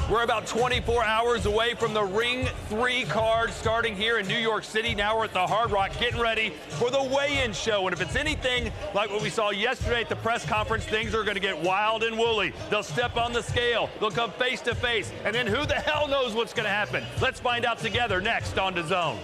We're about 24 hours away from the Ring 3 card starting here in New York City. Now we're at the Hard Rock getting ready for the weigh-in show. And if it's anything like what we saw yesterday at the press conference, things are going to get wild and woolly. They'll step on the scale. They'll come face to face. And then who the hell knows what's going to happen? Let's find out together next on DAZN.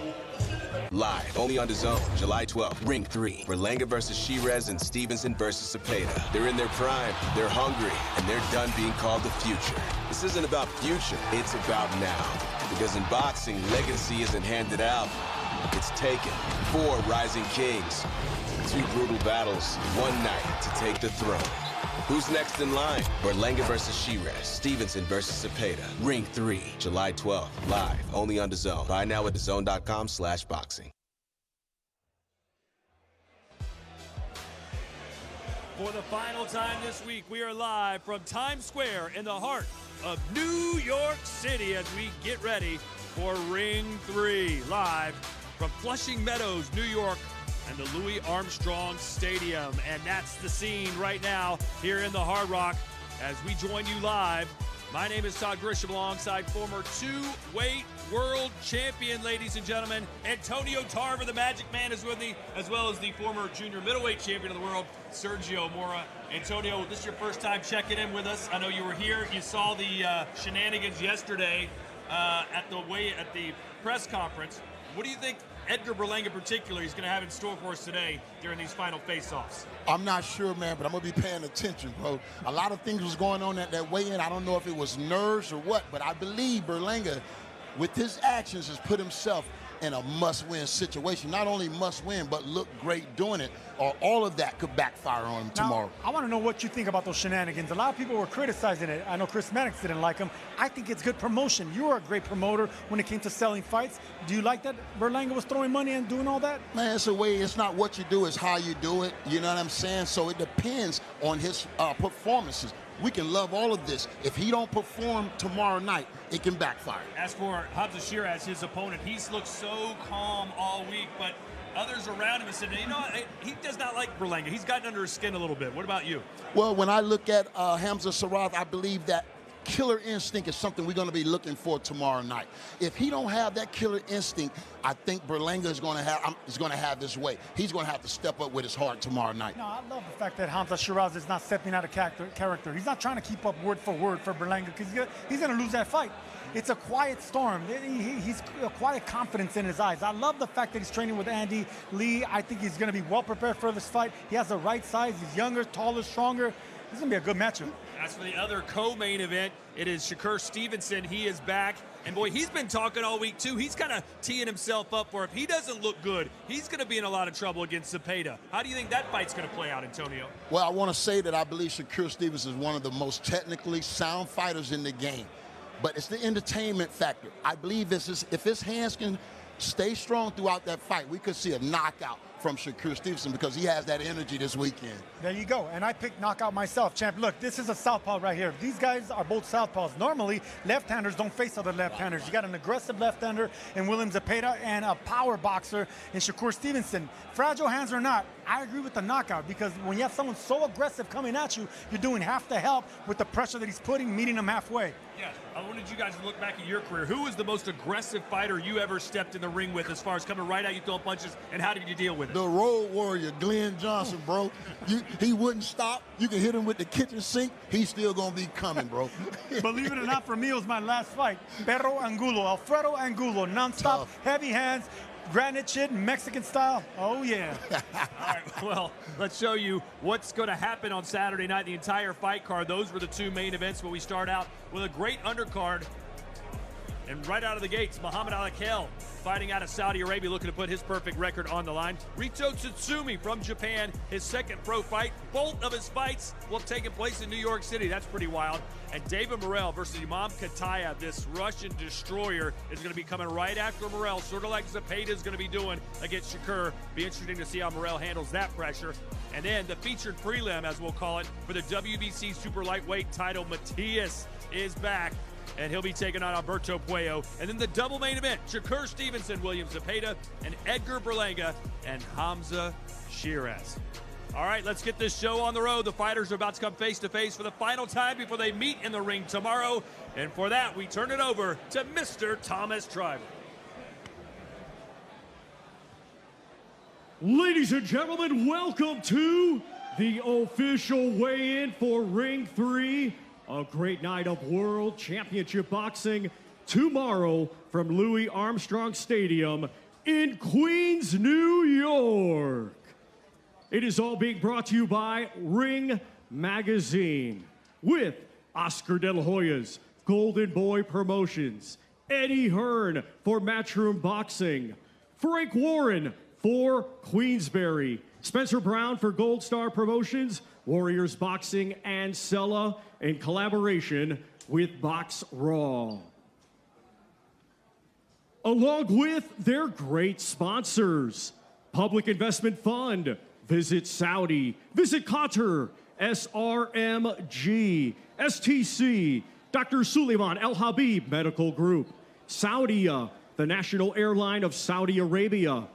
Live, only on DAZN, July 12th. Ring 3, Berlanga versus Sheeraz and Stevenson versus Zepeda. They're in their prime, they're hungry, and they're done being called the future. This isn't about future, it's about now. Because in boxing, legacy isn't handed out, it's taken. 4 rising kings, 2 brutal battles, 1 night to take the throne. Who's next in line? Berlanga versus Sheeraz, Stevenson versus Zepeda. Ring 3, July 12th, live, only on DAZN. Buy now at DAZN.com/boxing. For the final time this week, we are live from Times Square in the heart of New York City as we get ready for Ring 3, live from Flushing Meadows, New York, and the Louis Armstrong Stadium. And that's the scene right now here in the Hard Rock as we join you live. My name is Todd Grisham alongside former 2-weight world champion, ladies and gentlemen. Antonio Tarver, the Magic Man, is with me, as well as the former junior middleweight champion of the world, Sergio Mora. Antonio, this is your first time checking in with us. I know you were here. You saw the shenanigans yesterday at the press conference. What do you think Edgar Berlanga in particular is going to have in store for us today during these final face-offs? I'm not sure, man, but I'm going to be paying attention, bro. A lot of things was going on at that weigh-in. I don't know if it was nerves or what, but I believe Berlanga, with his actions, has put himself in a must-win situation. Not only must-win, but look great doing it, or all of that could backfire on him tomorrow. I want to know what you think about those shenanigans. A lot of people were criticizing it. I know Chris Mannix didn't like them. I think it's good promotion. You were a great promoter when it came to selling fights. Do you like that Berlanga was throwing money and doing all that? Man, it's a way. It's not what you do, it's how you do it. You know what I'm saying? So it depends on his performances. We can love all of this. If he don't perform tomorrow night, it can backfire. As for Hamzah Sheeraz, his opponent, he's looked so calm all week, but others around him have said, you know what, he does not like Berlanga. He's gotten under his skin a little bit. What about you? Well, when I look at Hamzah Sheeraz, I believe that killer instinct is something we're going to be looking for tomorrow night. If he don't have that killer instinct, I think Berlanga is going to have his way. He's going to have to step up with his heart tomorrow night. No, I love the fact that Hamzah Sheeraz is not stepping out of character. He's not trying to keep up word for word for Berlanga because he's going to lose that fight. It's a quiet storm. He's a quiet confidence in his eyes. I love the fact that he's training with Andy Lee. I think he's going to be well prepared for this fight. He has the right size. He's younger, taller, stronger. This is going to be a good matchup. As for the other co-main event, it is Shakur Stevenson. He is back. And, boy, he's been talking all week, too. He's kind of teeing himself up for if he doesn't look good, he's going to be in a lot of trouble against Zepeda. How do you think that fight's going to play out, Antonio? Well, I want to say that I believe Shakur Stevenson is one of the most technically sound fighters in the game. But it's the entertainment factor. I believe if his hands can stay strong throughout that fight, we could see a knockout from Shakur Stevenson because he has that energy this weekend. There you go. And I picked knockout myself, champ. Look, this is a southpaw right here. These guys are both southpaws. Normally, left-handers don't face other left-handers. You got an aggressive left-hander in William Zepeda and a power boxer in Shakur Stevenson. Fragile hands or not, I agree with the knockout because when you have someone so aggressive coming at you, you're doing half the help with the pressure that he's putting, meeting him halfway. Yeah, I wanted you guys to look back at your career. Who was the most aggressive fighter you ever stepped in the ring with as far as coming right at you, throwing punches, and how did you deal with it? The road warrior, Glenn Johnson, bro. He wouldn't stop. You can hit him with the kitchen sink. He's still going to be coming, bro. Believe it or not, for me, it was my last fight. Perro Angulo, Alfredo Angulo, nonstop, heavy hands, granite chin, Mexican style. Oh, yeah. All right, well, let's show you what's going to happen on Saturday night, the entire fight card. Those were the 2 main events, but we start out with a great undercard. And right out of the gates, Muhammad Ali Khel fighting out of Saudi Arabia, looking to put his perfect record on the line. Rito Tsutsumi from Japan, his second pro fight. Both of his fights will have taken place in New York City. That's pretty wild. And David Morrell versus Imam Katayev, this Russian destroyer, is going to be coming right after Morrell, sort of like Zepeda is going to be doing against Shakur. Be interesting to see how Morrell handles that pressure. And then the featured prelim, as we'll call it, for the WBC super lightweight title, Matias is back. And he'll be taking on Alberto Puello. And then the double main event, Shakur Stevenson, William Zepeda, and Edgar Berlanga, and Hamzah Sheeraz. All right, let's get this show on the road. The fighters are about to come face-to-face for the final time before they meet in the ring tomorrow. And for that, we turn it over to Mr. Thomas Triber. Ladies and gentlemen, welcome to the official weigh-in for Ring 3. A great night of World Championship Boxing tomorrow from Louis Armstrong Stadium in Queens, New York. It is all being brought to you by Ring Magazine with Oscar De La Hoya's Golden Boy Promotions, Eddie Hearn for Matchroom Boxing, Frank Warren for Queensberry, Spencer Brown for Gold Star Promotions, Warriors Boxing, and Sella in collaboration with Box Raw. Along with their great sponsors, Public Investment Fund, Visit Saudi, Visit Qatar, SRMG, STC, Dr. Suleiman Al Habib Medical Group, Saudia, the national airline of Saudi Arabia,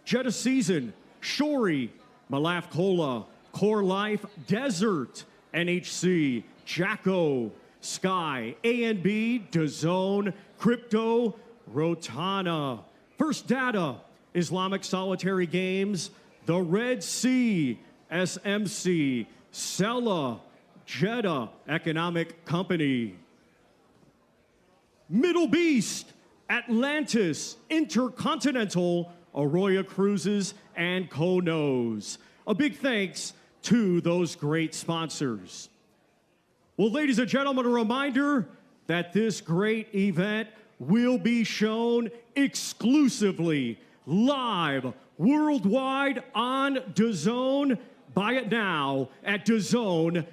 Jeddah Season, Shori, Malaf Cola, Core Life, Desert, NHC, Jacko, Sky, A&B, DAZN, Crypto, Rotana, First Data, Islamic Solitary Games, The Red Sea, SMC, Sella, Jeddah Economic Company, Middle Beast, Atlantis, Intercontinental, Arroyo Cruises, and Konos. A big thanks to those great sponsors. Well, ladies and gentlemen, a reminder that this great event will be shown exclusively live worldwide on DAZN. Buy it now at DAZN.com.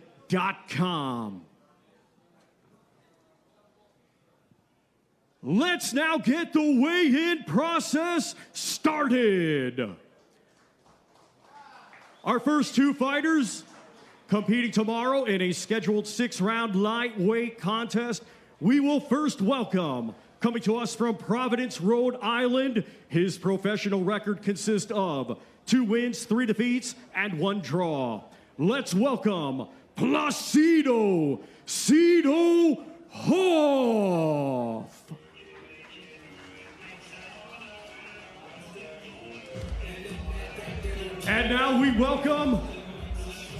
Let's now get the weigh-in process started. Our first two fighters competing tomorrow in a scheduled 6-round lightweight contest. We will first welcome, coming to us from Providence, Rhode Island, his professional record consists of 2 wins, 3 defeats, and 1 draw. Let's welcome Placido Cedo Hoff. And now we welcome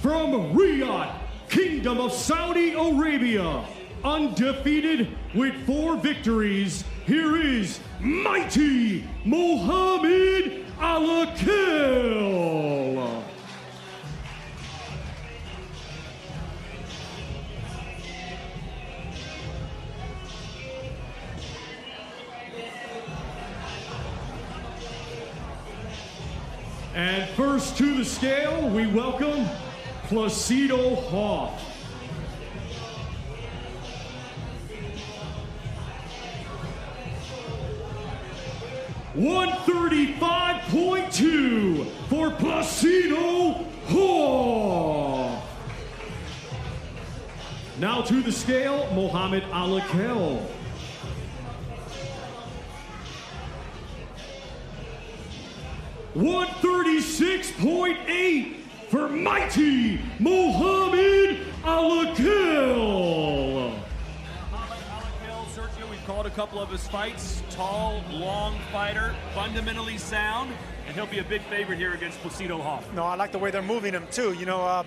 from Riyadh, Kingdom of Saudi Arabia, undefeated with 4 victories, here is Mighty Mohammed Alakel. And first to the scale, we welcome Placido Hoff. $135.2 for Placido Hoff. Now to the scale, Mohammed Alakel. $136.8 for Mighty Mohammed Alakel. We've called a couple of his fights. Tall, long fighter, fundamentally sound, and he'll be a big favorite here against Placido Hoff. No, I like the way they're moving him too. You know,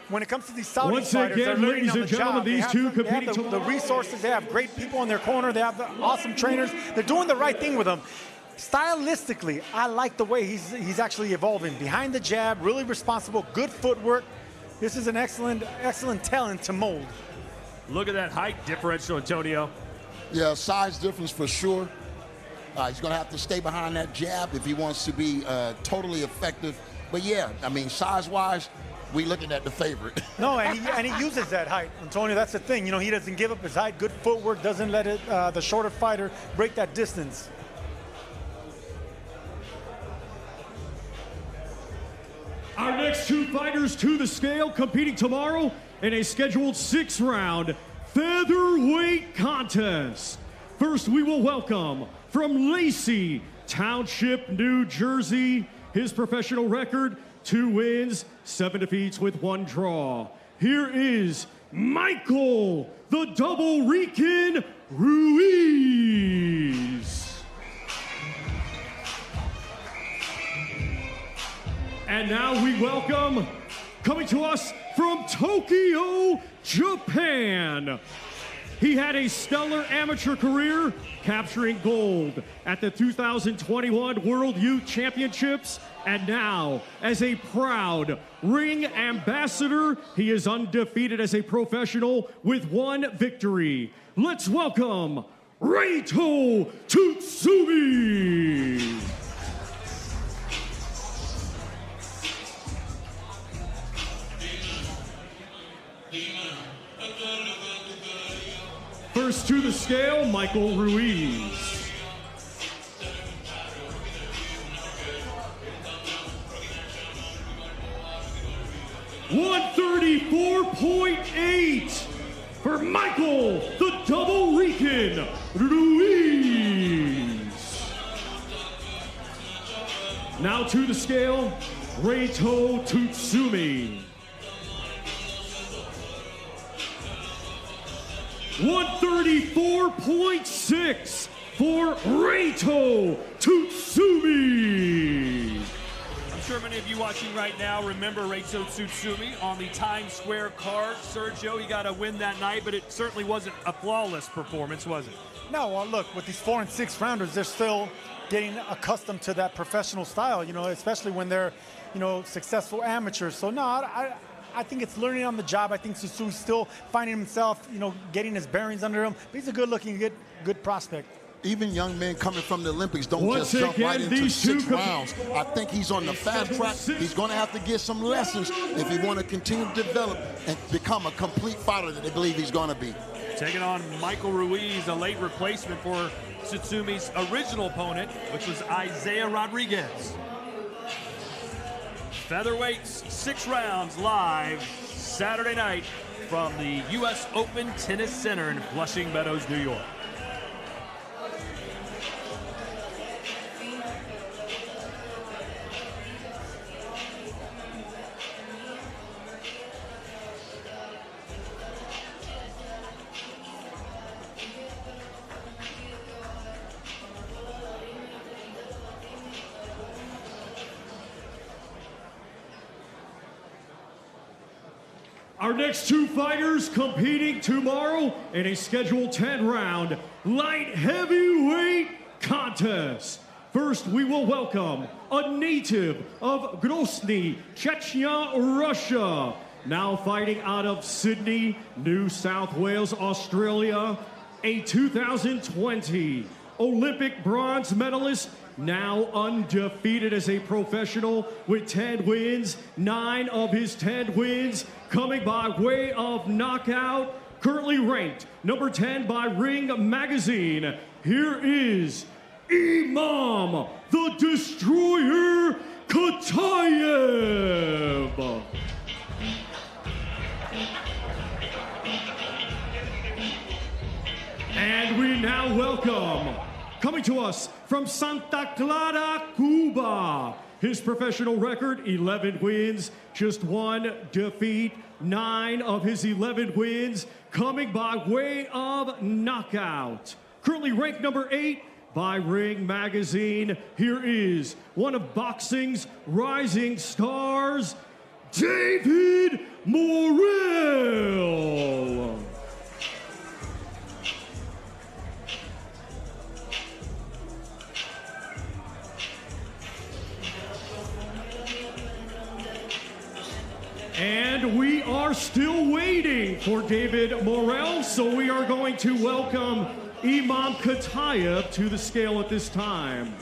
when it comes to these Saudi Once fighters, again, they're learning ladies on and the gentlemen, job. these two competing they have the resources. They have great people in their corner. They have the awesome trainers. They're doing the right thing with them. Stylistically, I like the way he's actually evolving. Behind the jab, really responsible, good footwork. This is an excellent talent to mold. Look at that height differential, Antonio. Yeah, size difference for sure. He's going to have to stay behind that jab if he wants to be totally effective. But yeah, I mean, size-wise, we looking at the favorite. No, and he uses that height, Antonio. That's the thing. You know, he doesn't give up his height. Good footwork, doesn't let it the shorter fighter break that distance. Our next two fighters to the scale competing tomorrow in a scheduled 6-round featherweight contest. First, we will welcome from Lacey Township, New Jersey, his professional record 2 wins, 7 defeats with 1 draw. Here is Michael, the Double Rican Ruiz. And now we welcome, coming to us from Tokyo, Japan. He had a stellar amateur career, capturing gold at the 2021 World Youth Championships, and now, as a proud ring ambassador, he is undefeated as a professional with 1 victory. Let's welcome Reito Tsutsumi. First to the scale, Michael Ruiz. 134.8 for Michael, the Double Rican Ruiz. Now to the scale, Reito Tsutsumi. 134.6 for Reito Tsutsumi. I'm sure many of you watching right now remember Reito Tsutsumi on the Times Square card. Sergio, he got a win that night, but it certainly wasn't a flawless performance, was it? No, well, look, with these 4- and 6-rounders, they're still getting accustomed to that professional style, you know, especially when they're, you know, successful amateurs. So, no, I think it's learning on the job. I think Tsutsumi's still finding himself, you know, getting his bearings under him. But he's a good-looking, good prospect. Even young men coming from the Olympics don't Once just jump right again, into these 6 two rounds. I think he's on the fast track. He's going to have to get some lessons if he want to continue to develop and become a complete fighter that they believe he's going to be. Taking on Michael Ruiz, a late replacement for Tsutsumi's original opponent, which was Isaiah Rodriguez. Featherweights, 6 rounds live Saturday night from the U.S. Open Tennis Center in Flushing Meadows, New York. Our next 2 fighters competing tomorrow in a scheduled 10-round light heavyweight contest. First, we will welcome a native of Grozny, Chechnya, Russia, now fighting out of Sydney, New South Wales, Australia, a 2020 Olympic bronze medalist, now undefeated as a professional with 10 wins, 9 of his 10 wins coming by way of knockout, currently ranked number 10 by Ring Magazine. Here is Imam the Destroyer Katayev. And we now welcome, coming to us from Santa Clara, Cuba, his professional record, 11 wins, just 1 defeat, 9 of his 11 wins coming by way of knockout. Currently ranked number 8 by Ring Magazine. Here is one of boxing's rising stars, David Morrell. And we are still waiting for David Morrell, so we are going to welcome Imam Katayev to the scale at this time.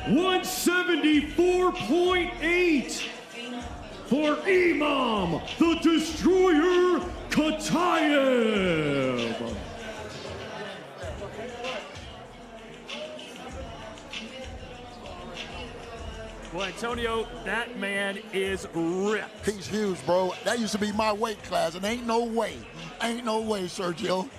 $174.8 for Imam the Destroyer Katayev. Well, Antonio, that man is ripped. He's huge, bro. That used to be my weight class, and ain't no way, Sergio.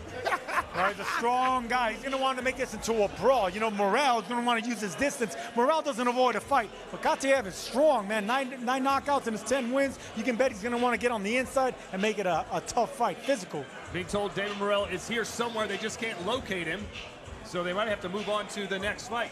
Right, he's a strong guy. He's going to want to make this into a brawl. You know, Morel is going to want to use his distance. Morel doesn't avoid a fight. But Katiev is strong, man. Nine knockouts in his 10 wins. You can bet he's going to want to get on the inside and make it a tough fight, physical. Being told David Morel is here somewhere. They just can't locate him. So they might have to move on to the next fight.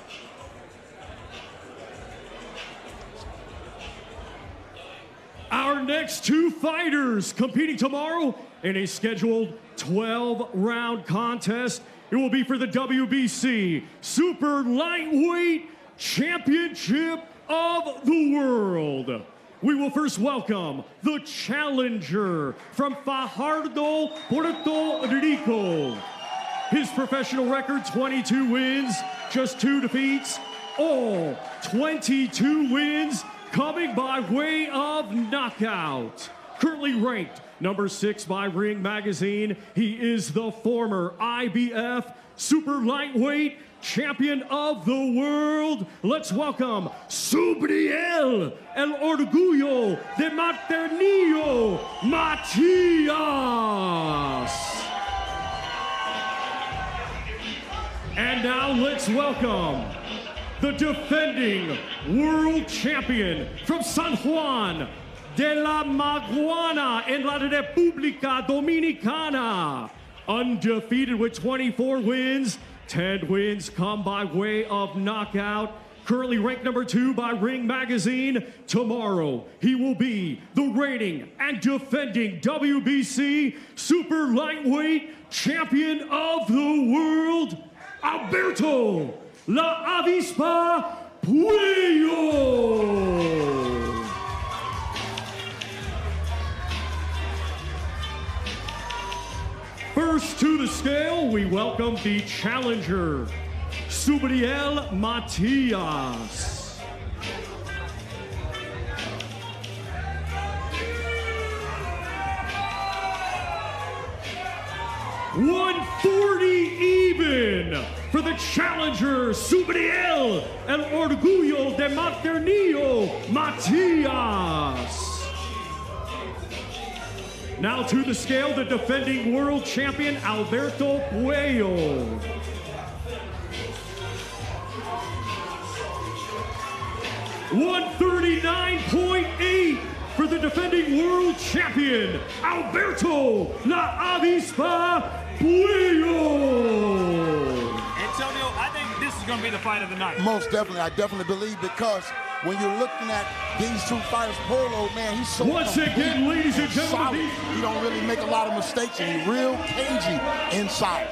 Our next two fighters competing tomorrow in a scheduled 12-round contest. It will be for the WBC Super Lightweight Championship of the World. We will first welcome the challenger from Fajardo, Puerto Rico. His professional record, 22 wins, just 2 defeats. All 22 wins coming by way of knockout. Currently ranked number 6 by Ring Magazine. He is the former IBF Super Lightweight Champion of the World. Let's welcome Subriel El Orgullo de Maternillo, Matias. And now let's welcome the defending world champion from San Juan de la Maguana en la República Dominicana. Undefeated with 24 wins, 10 wins come by way of knockout. Currently ranked number 2 by Ring Magazine. Tomorrow, he will be the reigning and defending WBC Super Lightweight Champion of the World, Alberto La Avispa Puello. First to the scale, we welcome the challenger, Subriel Matias. 140 even for the challenger, Subriel El Orgullo de Maternillo, Matias. Now to the scale, the defending world champion, Alberto Puello. 139.8 for the defending world champion, Alberto La Avispa Puello. Antonio, I think this is going to be the fight of the night. Most definitely. I definitely believe, because when you're looking at these two fighters, Puello, man, he's so Once again, ladies and gentlemen, he don't really make a lot of mistakes, and he's real cagey inside.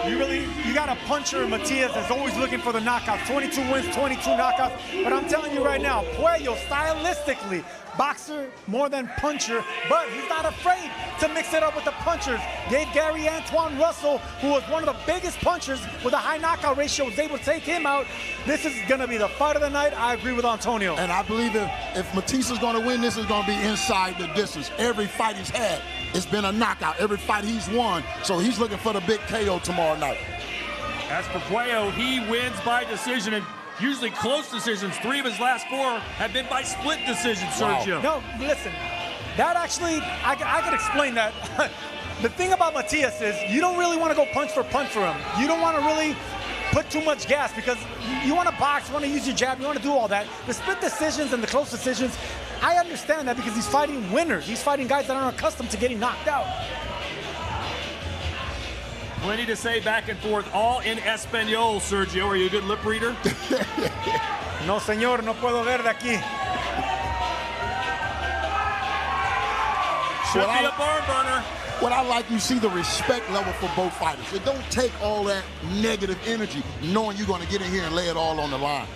You got a puncher, Matias, that's always looking for the knockout. 22 wins, 22 knockouts. But I'm telling you right now, Puello, stylistically, boxer more than puncher, but he's not afraid to mix it up with the punchers. Gave Gary Antoine Russell, who was one of the biggest punchers with a high knockout ratio, was able to take him out. This is going to be the fight of the night. I agree with Antonio. And I believe if Matias is going to win, this is going to be inside the distance. Every fight he's had, it's been a knockout. Every fight he's won, so he's looking for the big KO tomorrow night. As for Puello, he wins by decision, and usually close decisions. 3 of his last 4 have been by split decision, Sergio. No, listen, that actually, I could explain that. The thing about Matias is you don't really want to go punch for him. You don't want to really put too much gas, because you want to box, you want to use your jab, you want to do all that. The split decisions and the close decisions, I understand that, because he's fighting winners. He's fighting guys that aren't accustomed to getting knocked out. Plenty to say back and forth, all in Espanol, Sergio. Are you a good lip reader? No, señor, no puedo ver de aquí. Should be a barn burner. What I like, you see the respect level for both fighters. It don't take all that negative energy, knowing you're going to get in here and lay it all on the line.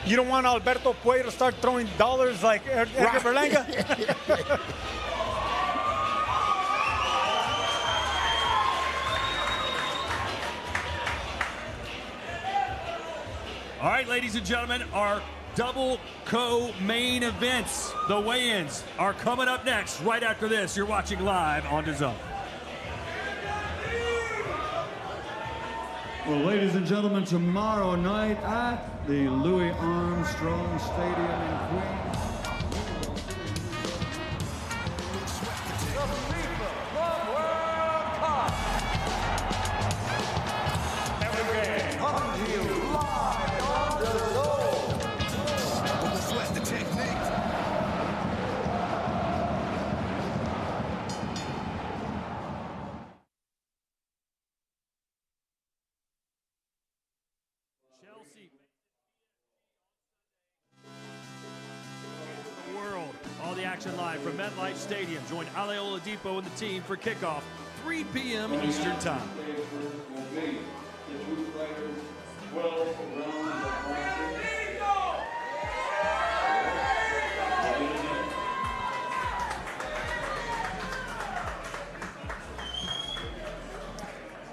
You don't want Alberto Puello to start throwing dollars like Edgar Berlanga? All right, ladies and gentlemen, our double co-main events, the weigh-ins, are coming up next. Right after this, you're watching live on DAZN. Well, ladies and gentlemen, tomorrow night at the Louis Armstrong Stadium in Queens. action live from MetLife Stadium. Join Ale Oladipo and the team for kickoff, 3 p.m. Eastern Time.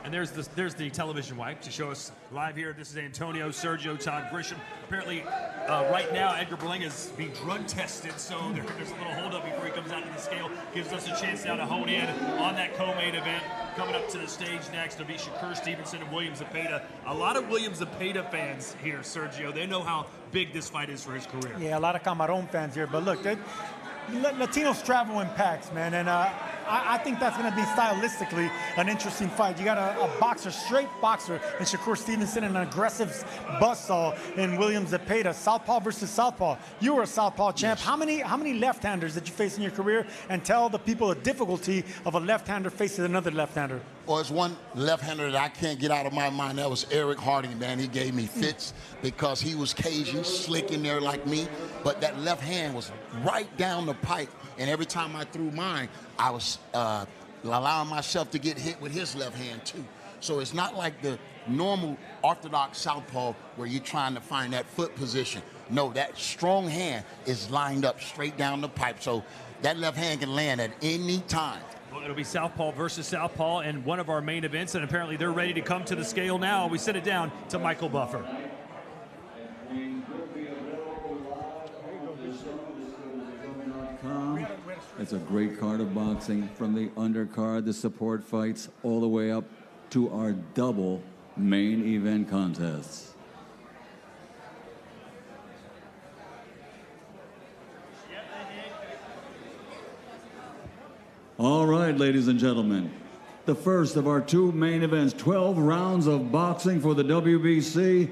And there's the television wipe to show us live here. This is Antonio, Sergio, Todd Grisham. Apparently, right now, Edgar Berlanga is being drug tested, so there's a little holdup before he comes out to the scale. Gives us a chance now to hone in on that co-main event. Coming up to the stage next will be Shakur Stevenson and William Zepeda. A lot of William Zepeda fans here, Sergio. They know how big this fight is for his career. Yeah, a lot of Camarón fans here. But look, Latinos travel in packs, man, and I think that's going to be stylistically an interesting fight. You got a boxer, straight boxer in Shakur Stevenson, and an aggressive buzzsaw in William Zepeda. Southpaw versus southpaw. You were a southpaw champ. Yes. How many left-handers did you face in your career? And tell the people the difficulty of a left-hander facing another left-hander. Well, it's one left-hander that I can't get out of my mind. That was Eric Harding, man. He gave me fits because he was Cajun, slick in there like me. But that left hand was right down the pipe. And every time I threw mine, I was allowing myself to get hit with his left hand, too. So it's not like the normal orthodox southpaw where you're trying to find that foot position. No, that strong hand is lined up straight down the pipe. So that left hand can land at any time. Well, it'll be southpaw versus southpaw and one of our main events, and apparently they're ready to come to the scale now. We send it down to Michael Buffer. It's a great card of boxing from the undercard, the support fights, all the way up to our double main event contests. All right, ladies and gentlemen, the first of our two main events, 12 rounds of boxing for the WBC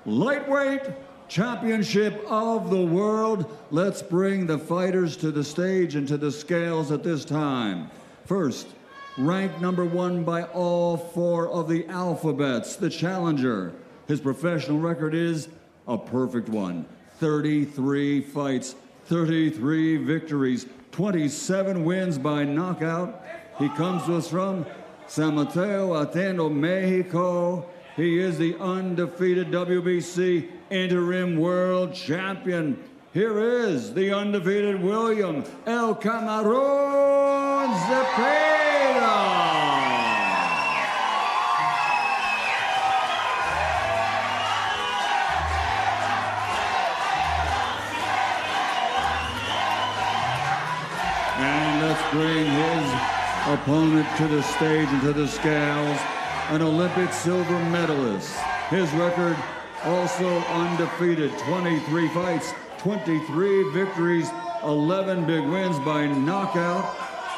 Lightweight Championship of the World. Let's bring the fighters to the stage and to the scales at this time. First, ranked number 1 by all 4 of the alphabets, the challenger. His professional record is a perfect one. 33 fights, 33 victories, 27 wins by knockout. He comes to us from San Mateo Ateno, Mexico. He is the undefeated WBC interim world champion. Here is the undefeated William El Camarón Zepeda. And let's bring his opponent to the stage and to the scales. An Olympic silver medalist. His record also undefeated, 23 fights, 23 victories, 11 big wins by knockout.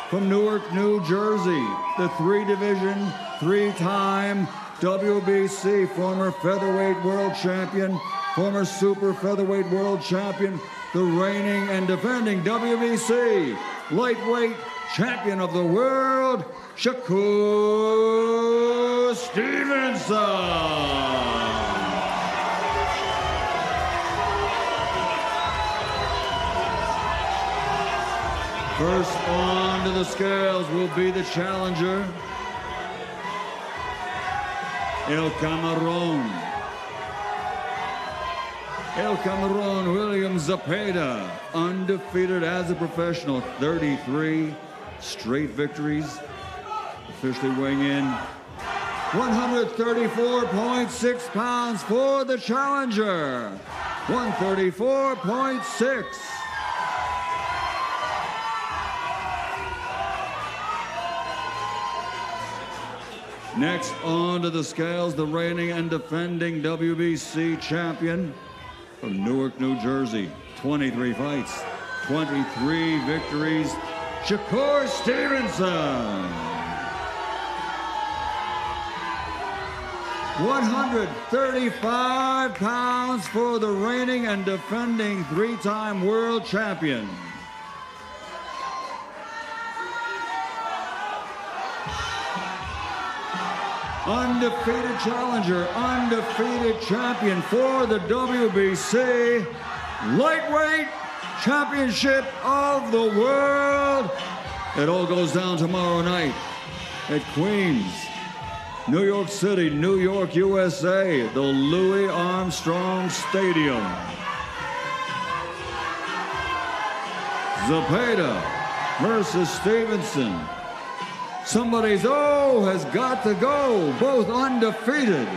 From Newark, New Jersey, the 3-division, 3-time WBC, former featherweight world champion, former super featherweight world champion, the reigning and defending WBC lightweight champion of the world, Shakur Stevenson. First on to the scales will be the challenger, El Camarón. El Camarón William Zepeda, undefeated as a professional, 33 straight victories. Officially weighing in 134.6 pounds for the challenger. 134.6. Next on to the scales, the reigning and defending WBC champion from Newark, New Jersey. 23 fights, 23 victories, Shakur Stevenson. 135 pounds for the reigning and defending 3-time world champion. Undefeated challenger, undefeated champion for the WBC lightweight Championship of the World. It all goes down tomorrow night at Queens, New York City, New York, USA, the Louis Armstrong Stadium. Zepeda versus Stevenson. Somebody's has got to go, both undefeated.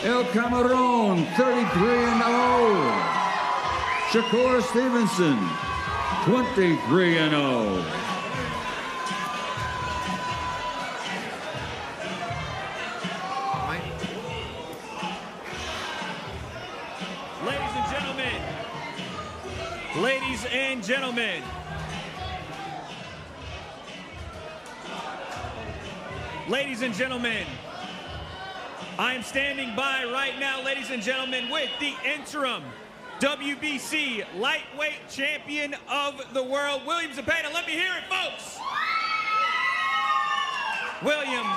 El Camarón, 33-0. Shakur Stevenson, 23-0. Ladies and gentlemen, I am standing by right now, ladies and gentlemen, with the interim WBC lightweight champion of the world, William Zepeda. Let me hear it, folks. William,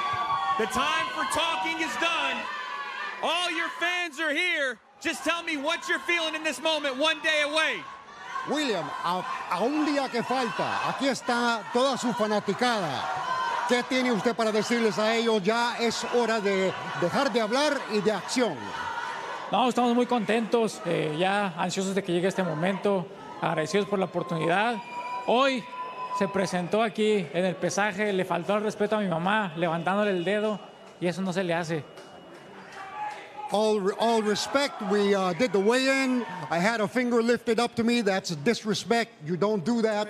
the time for talking is done. All your fans are here. Just tell me what you're feeling in this moment, one day away. William, a un día que falta, aquí está toda su fanaticada. ¿Qué tiene usted para decirles a ellos? Ya es hora de dejar de hablar y de acción. No, estamos muy contentos, ya ansiosos de que llegue este momento, agradecidos por la oportunidad. Hoy se presentó aquí en el pesaje, le faltó el respeto a mi mamá, levantándole el dedo, y eso no se le hace. All respect, we did the weigh-in. I had a finger lifted up to me. That's disrespect. You don't do that.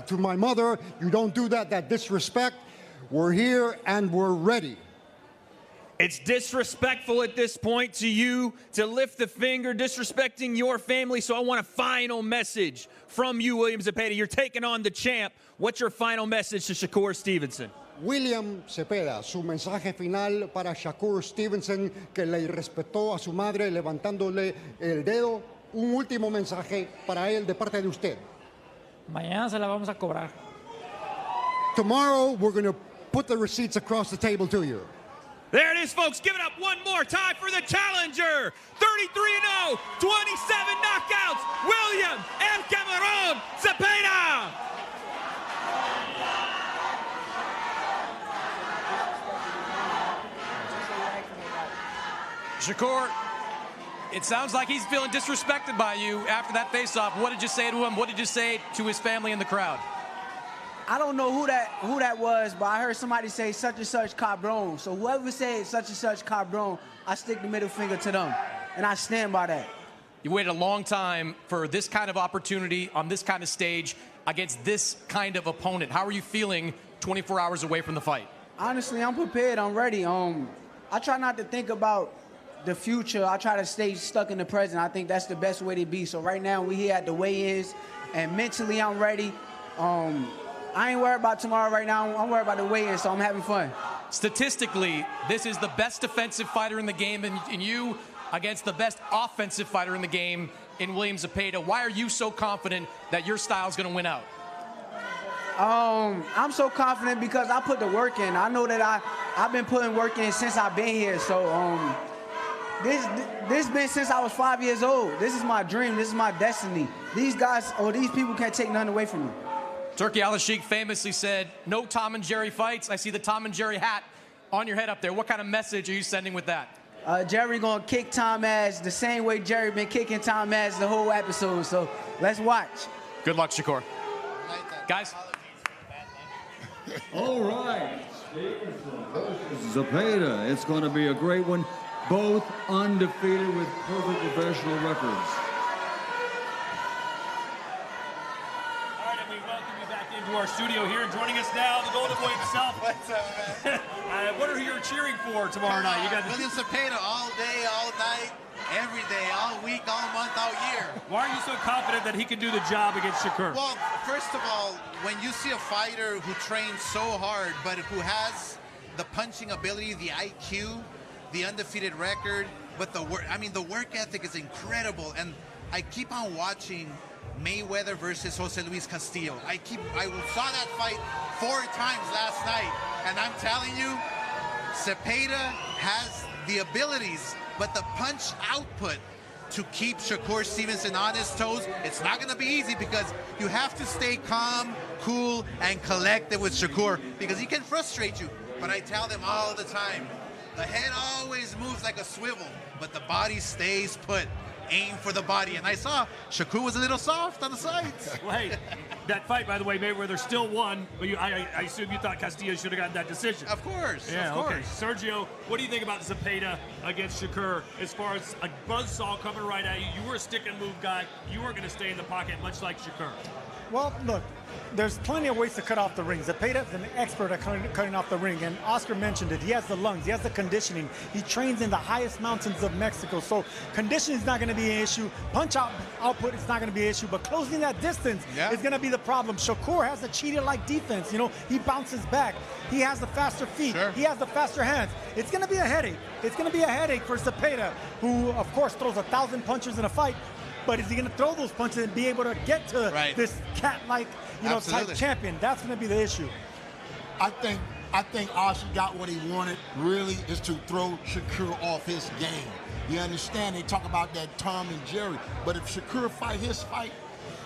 To my mother, you don't do that. That disrespect. We're here and we're ready. It's disrespectful at this point to you to lift the finger, disrespecting your family. So I want a final message from you, William Zepeda. You're taking on the champ. What's your final message to Shakur Stevenson? William Zepeda, su mensaje final para Shakur Stevenson, que le irrespetó a su madre levantándole el dedo. Un último mensaje para él de parte de usted. Mañana se la vamos a cobrar. Tomorrow, we're going to put the receipts across the table to you. There it is, folks. Give it up one more time for the challenger. 33-0, 27 knockouts, William El Camarón Zepeda. Shakur, it sounds like he's feeling disrespected by you after that face-off. What did you say to him? What did you say to his family in the crowd? I don't know who that was, but I heard somebody say such and such cabron. So whoever said such and such cabron, I stick the middle finger to them, and I stand by that. You waited a long time for this kind of opportunity on this kind of stage against this kind of opponent. How are you feeling 24 hours away from the fight? Honestly, I'm prepared. I'm ready. I try not to think about the future. I try to stay stuck in the present. I think that's the best way to be. So right now, we here at the weigh-ins, and mentally, I'm ready. I ain't worried about tomorrow right now. I'm worried about the weigh-in, so I'm having fun. Statistically, this is the best defensive fighter in the game, and you against the best offensive fighter in the game in William Zepeda. Why are you so confident that your style is going to win out? I'm so confident because I put the work in. I know that I've been putting work in since I've been here. So this been since I was 5 years old. This is my dream. This is my destiny. These guys or these people can't take nothing away from me. Turki Al-Sheikh famously said, no Tom and Jerry fights. I see the Tom and Jerry hat on your head up there. What kind of message are you sending with that? Jerry gonna kick Tom ass the same way Jerry been kicking Tom ass the whole episode. So let's watch. Good luck, Shakur. Guys. All right. Zepeda, it's going to be a great one. Both undefeated with perfect professional records. To our studio here, and joining us now, the Golden Boy himself. What's up, man? What are you cheering for tomorrow night? You got William Zepeda all day, all night, every day, all week, all month, all year. Why are you so confident that he can do the job against Shakur? Well, first of all, when you see a fighter who trains so hard, but who has the punching ability, the IQ, the undefeated record, but the work ethic is incredible. And I keep on watching Mayweather versus Jose Luis Castillo. I saw that fight 4 times last night, and I'm telling you, Zepeda has the abilities, but the punch output to keep Shakur Stevenson on his toes, it's not going to be easy because you have to stay calm, cool, and collected with Shakur because he can frustrate you. But I tell them all the time, the head always moves like a swivel, but the body stays put. Aim for the body. And I saw Shakur was a little soft on the sides. Well, hey, that fight, by the way, Mayweather still won, but I assume you thought Castillo should have gotten that decision. Of course, yeah, of course. Okay. Sergio, what do you think about Zepeda against Shakur as far as a buzzsaw coming right at you? You were a stick-and-move guy. You weren't going to stay in the pocket much like Shakur. Well, look, there's plenty of ways to cut off the ring. Zepeda is an expert at cutting off the ring, and Oscar mentioned it. He has the lungs, he has the conditioning. He trains in the highest mountains of Mexico, so conditioning is not going to be an issue. Punch output is not going to be an issue, but closing that distance is going to be the problem. Shakur has a cheetah-like defense. You know, he bounces back. He has the faster feet. Sure. He has the faster hands. It's going to be a headache. It's going to be a headache for Zepeda, who, of course, throws 1,000 punches in a fight. But is he going to throw those punches and be able to get to this cat-like, type champion? That's going to be the issue. I think Oscar got what he wanted, really, is to throw Shakur off his game. You understand? They talk about that Tom and Jerry. But if Shakur fight his fight,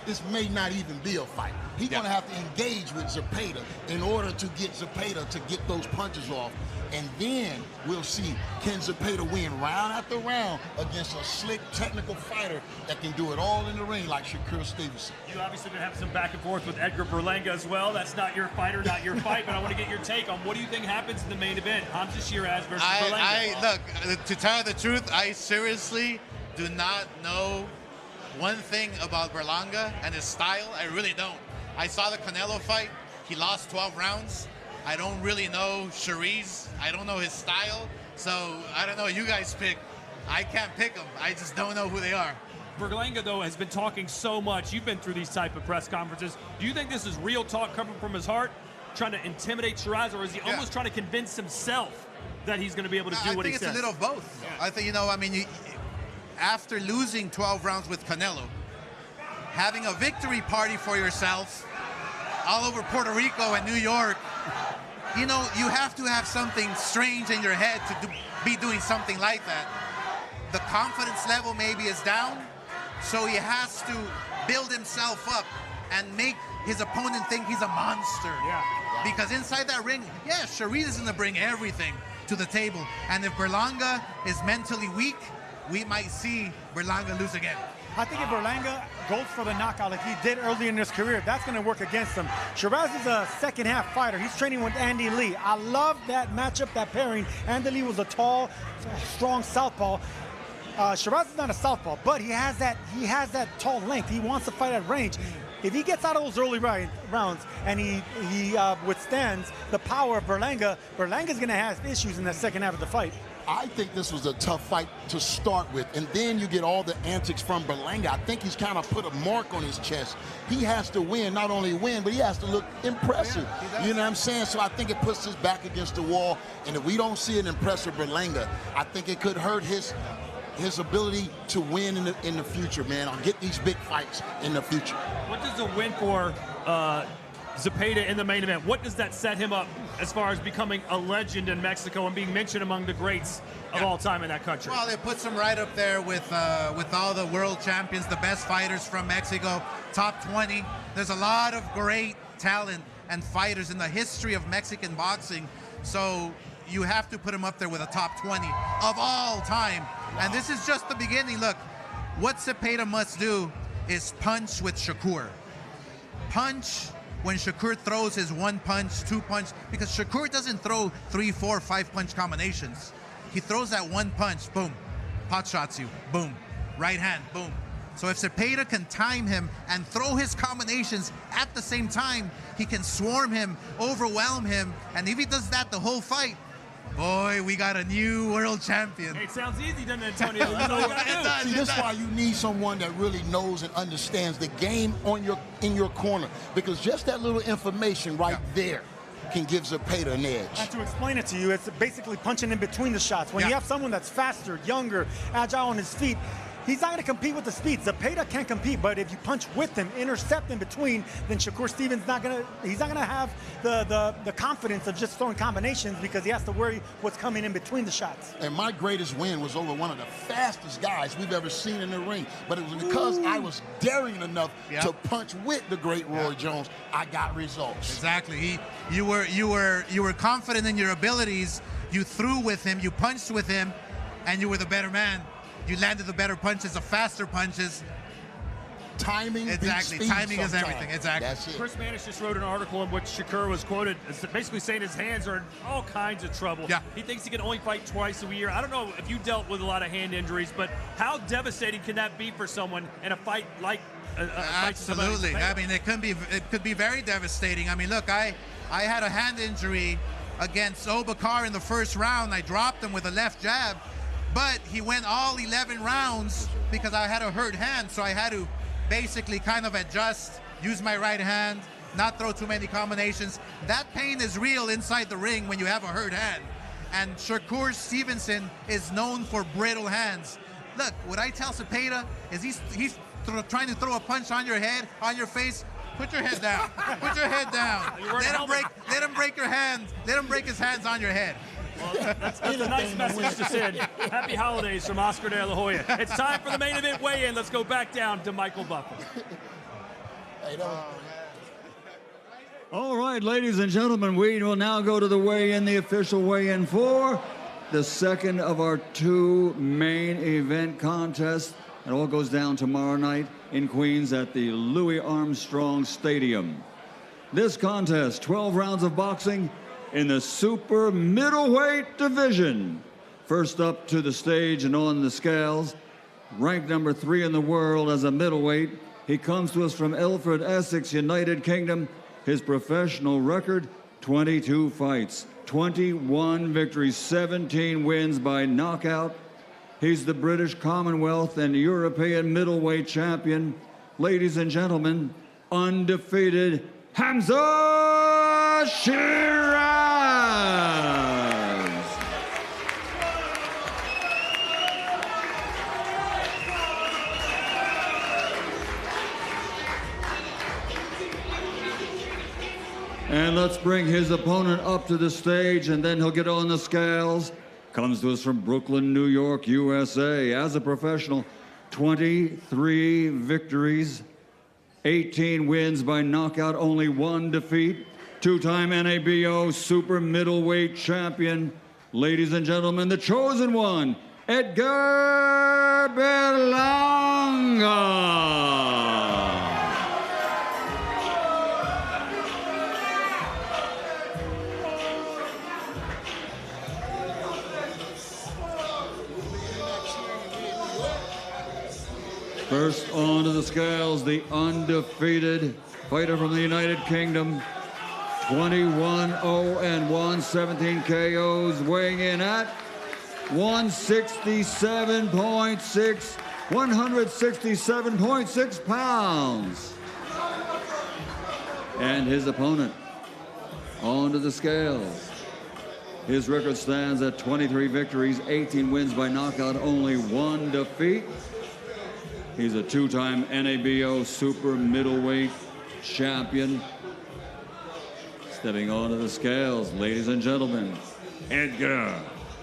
this may not even be a fight. He's going to have to engage with Zepeda in order to get Zepeda to get those punches off. And then we'll see, can Zepeda win round after round against a slick, technical fighter that can do it all in the ring like Shakur Stevenson. You obviously been having some back and forth with Edgar Berlanga as well. That's not your fighter, not your fight, but I want to get your take on what do you think happens in the main event? Hamzah Sheeraz versus Berlanga. Look, to tell you the truth, I seriously do not know one thing about Berlanga and his style. I really don't. I saw the Canelo fight. He lost 12 rounds. I don't really know Sheeraz. I don't know his style. So I don't know. You guys pick. I can't pick them. I just don't know who they are. Berlanga, though, has been talking so much. You've been through these type of press conferences. Do you think this is real talk coming from his heart, trying to intimidate Sheeraz, or is he almost trying to convince himself that he's going to be able to do what he says? I think it's a little of both. Yeah. I think, after losing 12 rounds with Canelo, having a victory party for yourself all over Puerto Rico and New York, you have to have something strange in your head to be doing something like that. The confidence level maybe is down, so he has to build himself up and make his opponent think he's a monster. Yeah. Because inside that ring, Sheeraz is going to bring everything to the table. And if Berlanga is mentally weak, we might see Berlanga lose again. I think if Berlanga goes for the knockout like he did early in his career, that's going to work against him. Sheeraz is a second-half fighter. He's training with Andy Lee. I love that matchup, that pairing. Andy Lee was a tall, strong southpaw. Sheeraz is not a southpaw, but he has that tall length. He wants to fight at range. If he gets out of those early rounds and he withstands the power of Berlanga, Berlanga's going to have issues in the second half of the fight. I think this was a tough fight to start with, and then you get all the antics from Berlanga. I think he's kind of put a mark on his chest. He has to win, not only win, but he has to look impressive. Yeah, you know what I'm saying? So I think it puts his back against the wall, and if we don't see an impressive Berlanga, I think it could hurt his ability to win in the future, man. I'll get these big fights in the future. What does a win for Zepeda in the main event, what does that set him up as far as becoming a legend in Mexico and being mentioned among the greats of all time in that country? Well, it puts him right up there with all the world champions, the best fighters from Mexico, top 20. There's a lot of great talent and fighters in the history of Mexican boxing, so you have to put him up there with a top 20 of all time. And this is just the beginning. Look, what Zepeda must do is punch with Shakur. Punch when Shakur throws his 1 punch, 2 punch, because Shakur doesn't throw 3, 4, 5 punch combinations. He throws that 1 punch, boom, pot shots you, boom, right hand, boom. So if Zepeda can time him and throw his combinations at the same time, he can swarm him, overwhelm him, and if he does that the whole fight, boy, we got a new world champion. Hey, it sounds easy, doesn't it, Antonio? See, this is why you need someone that really knows and understands the game in your corner, because just that little information right there can give Zepeda an edge. And to explain it to you, it's basically punching in between the shots. When you have someone that's faster, younger, agile on his feet, he's not going to compete with the speed. Zepeda can't compete, but if you punch with him, intercept in between, then Shakur Stevenson he's not gonna have the confidence of just throwing combinations because he has to worry what's coming in between the shots. And my greatest win was over one of the fastest guys we've ever seen in the ring, but it was because I was daring enough to punch with the great Roy Jones. I got results. Exactly. You were confident in your abilities. You threw with him, you punched with him, and you were the better man. You landed the better punches, the faster punches. Timing, exactly. Timing is everything. Exactly. That's it. Chris Manish just wrote an article in which Shakur was quoted as basically saying his hands are in all kinds of trouble. Yeah. He thinks he can only fight twice a year. I don't know if you dealt with a lot of hand injuries, but how devastating can that be for someone in a fight like Absolutely. I mean, it could be very devastating. I mean, look, I had a hand injury against Obakar in the first round. I dropped him with a left jab. But he went all 11 rounds because I had a hurt hand, so I had to basically kind of adjust, use my right hand, not throw too many combinations. That pain is real inside the ring when you have a hurt hand. And Shakur Stevenson is known for brittle hands. Look, what I tell Zepeda is he's trying to throw a punch on your head, on your face. Put your head down. Put your head down. Let him break your hand. Let him break his hands on your head. Well, that's a nice message to send. Happy holidays from Oscar de la Hoya. It's time for the main event weigh-in. Let's go back down to Michael Buffer. All right, ladies and gentlemen, we will now go to the weigh-in, the official weigh-in for the second of our two main event contests. It all goes down tomorrow night in Queens at the Louis Armstrong Stadium. This contest, 12 rounds of boxing in the super middleweight division. First up to the stage and on the scales, ranked number 3 in the world as a middleweight. He comes to us from Ilford, Essex, United Kingdom. His professional record, 22 fights, 21 victories, 17 wins by knockout. He's the British Commonwealth and European middleweight champion. Ladies and gentlemen, undefeated Hamzah Sheeraz. And let's bring his opponent up to the stage, and then he'll get on the scales. Comes to us from Brooklyn, New York, USA. As a professional, 23 victories, 18 wins by knockout, only 1 defeat. Two-time NABO super middleweight champion. Ladies and gentlemen, the chosen one, Edgar Berlanga. First onto the scales, the undefeated fighter from the United Kingdom, 21-0-1, 17 KOs, weighing in at 167.6 pounds. And his opponent onto the scales. His record stands at 23 victories, 18 wins by knockout, only 1 defeat. He's a 2-time NABO super middleweight champion. Stepping onto the scales, ladies and gentlemen, Edgar,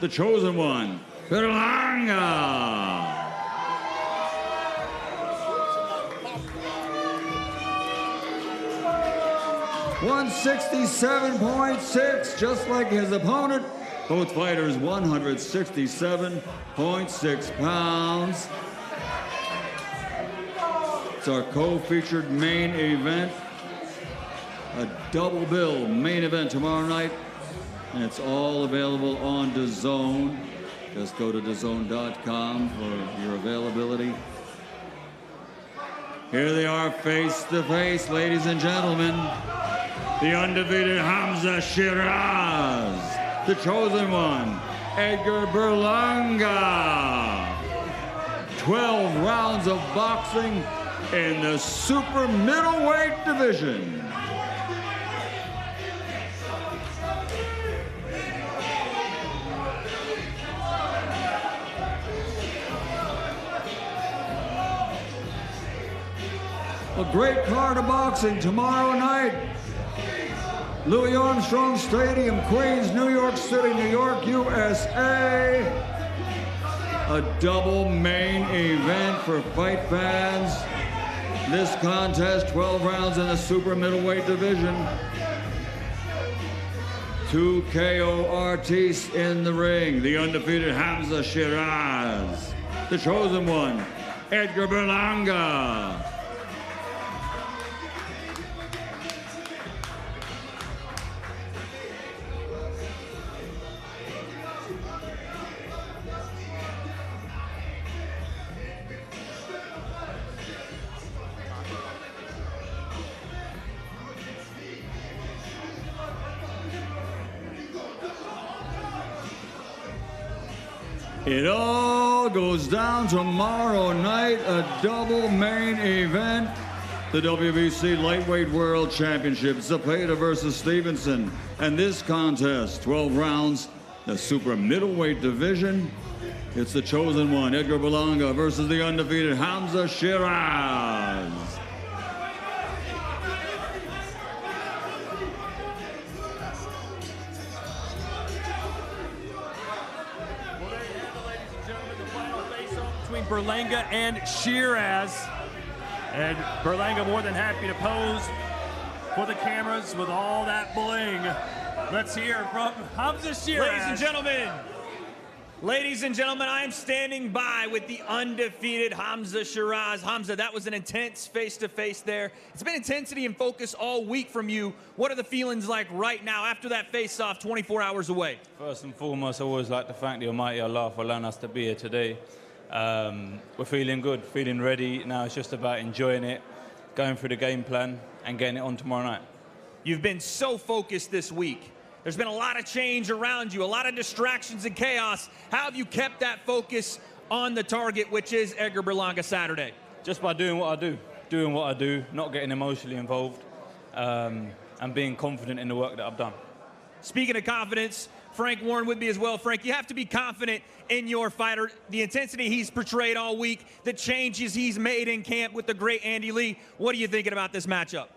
the chosen one, Berlanga. $167.6, just like his opponent. Both fighters 167.6 pounds. It's our co-featured main event. A double bill main event tomorrow night. And it's all available on DAZN. Just go to DAZN.com for your availability. Here they are face to face, ladies and gentlemen. The undefeated Hamzah Sheeraz. The chosen one, Edgar Berlanga. 12 rounds of boxing in the super middleweight division. A great card of boxing tomorrow night. Louis Armstrong Stadium, Queens, New York City, New York, USA. A double main event for fight fans. This contest, 12 rounds in the super middleweight division. 2 KO artists in the ring. The undefeated Hamzah Sheeraz. The chosen one, Edgar Berlanga. It all goes down tomorrow night, a double main event. The WBC Lightweight World Championship, Zepeda versus Stevenson. And this contest, 12 rounds, the super middleweight division. It's the chosen one, Edgar Berlanga versus the undefeated Hamzah Sheeraz. Berlanga and Sheeraz. And Berlanga more than happy to pose for the cameras with all that bling. Let's hear from Hamzah Sheeraz. Ladies and gentlemen, I am standing by with the undefeated Hamzah Sheeraz. Hamzah, that was an intense face-to-face there. It's been intensity and focus all week from you. What are the feelings like right now after that face-off 24 hours away? First and foremost, I always like to thank the Almighty Allah for allowing us to be here today. We're feeling good, feeling ready. Now it's just about enjoying it, going through the game plan, and getting it on tomorrow night. You've been so focused this week. There's been a lot of change around you, a lot of distractions and chaos. How have you kept that focus on the target, which is Edgar Berlanga Saturday? Just by doing what I do, not getting emotionally involved, and being confident in the work that I've done. Speaking of confidence, Frank Warren with me as well. Frank, you have to be confident in your fighter. The intensity he's portrayed all week, the changes he's made in camp with the great Andy Lee. What are you thinking about this matchup?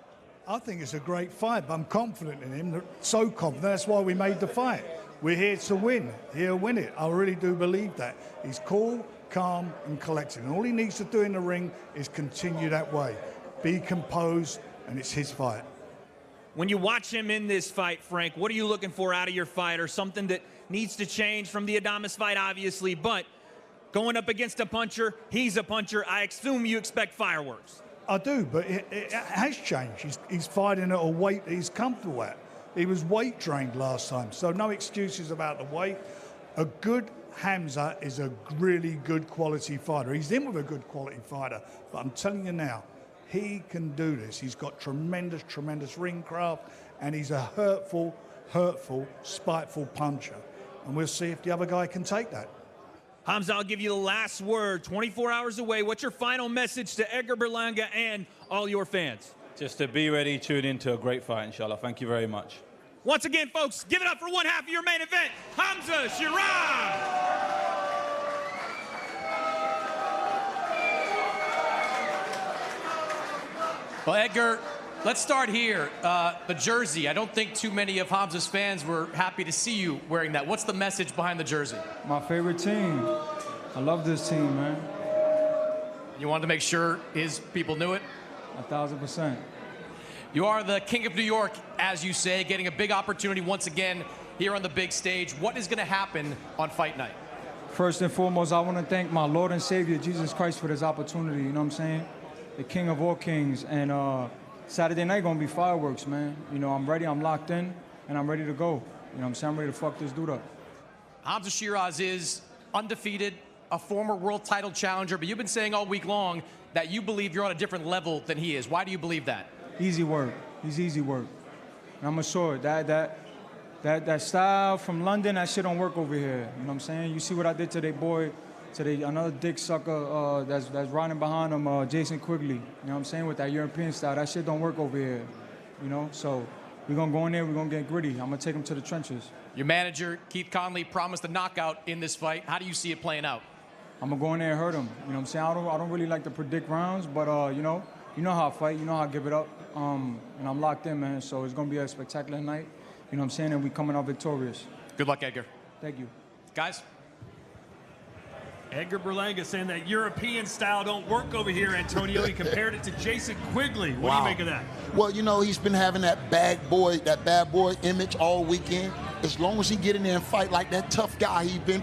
I think it's a great fight. I'm confident in him, so confident. That's why we made the fight. We're here to win. He'll win it. I really do believe that. He's cool, calm, and collected. And all he needs to do in the ring is continue that way. Be composed, and it's his fight. When you watch him in this fight, Frank, what are you looking for out of your fighter? Something that needs to change from the Adames fight, obviously, but going up against a puncher, he's a puncher. I assume you expect fireworks. I do, but it has changed. He's fighting at a weight he's comfortable at. He was weight trained last time, so no excuses about the weight. A good Hamzah is a really good quality fighter. He's in with a good quality fighter, but I'm telling you now, he can do this. He's got tremendous, tremendous ring craft, and he's a hurtful, spiteful puncher. And we'll see if the other guy can take that. Hamzah, I'll give you the last word. 24 hours away. What's your final message to Edgar Berlanga and all your fans? Just to be ready, tune into a great fight, inshallah. Thank you very much. Once again, folks, give it up for one half of your main event, Hamzah Sheeraz. Well, Edgar, let's start here. The jersey. I don't think too many of Hamzah's fans were happy to see you wearing that. What's the message behind the jersey? My favorite team. I love this team, man. You wanted to make sure his people knew it? 1,000%. You are the king of New York, as you say, getting a big opportunity once again here on the big stage. What is going to happen on fight night? First and foremost, I want to thank my Lord and Savior, Jesus Christ, for this opportunity, you know what I'm saying? The king of all kings, and Saturday night gonna be fireworks, man. You know, I'm ready, I'm locked in, and I'm ready to go. You know what I'm saying? I'm ready to fuck this dude up. Hamzah Sheeraz is undefeated, a former world title challenger, but you've been saying all week long that you believe you're on a different level than he is. Why do you believe that? Easy work. He's easy work. And I'm assured that style from London, that shit don't work over here. You know what I'm saying? You see what I did to their boy, another dick sucker that's riding behind him, Jason Quigley. You know what I'm saying? With that European style, that shit don't work over here. You know, so we're gonna go in there, we're gonna get gritty. I'm gonna take him to the trenches. Your manager, Keith Conley, promised a knockout in this fight. How do you see it playing out? I'm gonna go in there and hurt him. You know what I'm saying? I don't really like to predict rounds, but you know, you know how I fight, you know how I give it up, and I'm locked in, man. So it's gonna be a spectacular night. You know what I'm saying? And we coming out victorious. Good luck, Edgar. Thank you. Guys? Edgar Berlanga saying that European style don't work over here, Antonio. He compared it to Jason Quigley. What do you make of that? Well, you know, he's been having that bad boy image all weekend. As long as he get in there and fight like that tough guy he's been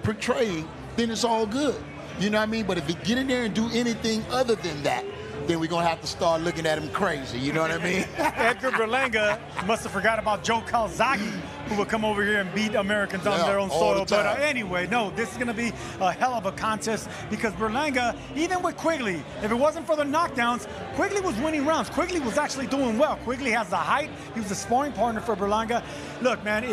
portraying, then it's all good. You know what I mean? But if he get in there and do anything other than that, then we're going to have to start looking at him crazy. You know what I mean? Edgar Berlanga must have forgot about Joe Calzaghe, who will come over here and beat Americans on their own soil. But anyway, no, this is going to be a hell of a contest because Berlanga, even with Quigley, if it wasn't for the knockdowns, Quigley was winning rounds. Quigley was actually doing well. Quigley has the height. He was the sparring partner for Berlanga. Look, man,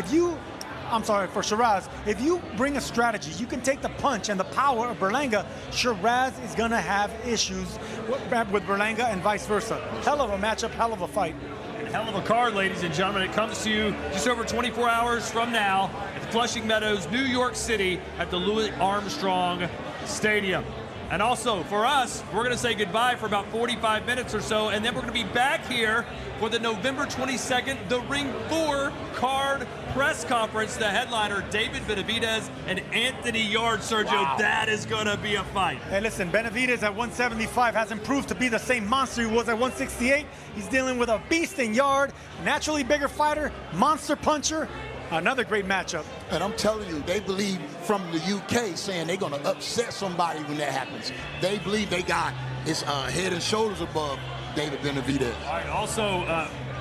for Sheeraz, if you bring a strategy, you can take the punch and the power of Berlanga, Sheeraz is going to have issues with Berlanga and vice versa. Hell of a matchup, hell of a fight. And hell of a card, ladies and gentlemen. It comes to you just over 24 hours from now at the Flushing Meadows, New York City at the Louis Armstrong Stadium. And also, for us, we're going to say goodbye for about 45 minutes or so, and then we're going to be back here for the November 22nd, the Ring 4 card press conference. The headliner, David Benavidez and Anthony Yard. Sergio, that is going to be a fight. Hey, listen, Benavidez at 175 hasn't proved to be the same monster he was at 168. He's dealing with a beast in Yard, naturally bigger fighter, monster puncher. Another great matchup. And I'm telling you, they believe from the UK saying they're going to upset somebody when that happens. They believe they got his head and shoulders above David Benavidez. All right, also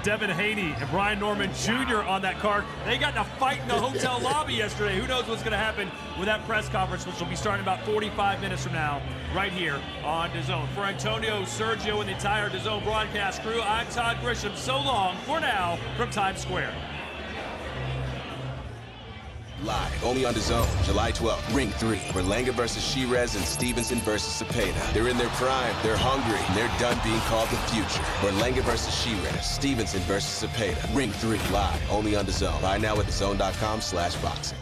Devin Haney and Brian Norman Jr. on that card. They got to fight in the hotel lobby yesterday. Who knows what's going to happen with that press conference, which will be starting about 45 minutes from now, right here on DAZN. For Antonio, Sergio, and the entire DAZN broadcast crew, I'm Todd Grisham. So long for now from Times Square. Live, only on DAZN, July 12th. Ring 3, Berlanga versus Sheeraz and Stevenson versus Zepeda. They're in their prime, they're hungry, and they're done being called the future. Berlanga versus Sheeraz, Stevenson versus Zepeda. Ring 3, live, only on DAZN. Buy now at DAZN.com/boxing.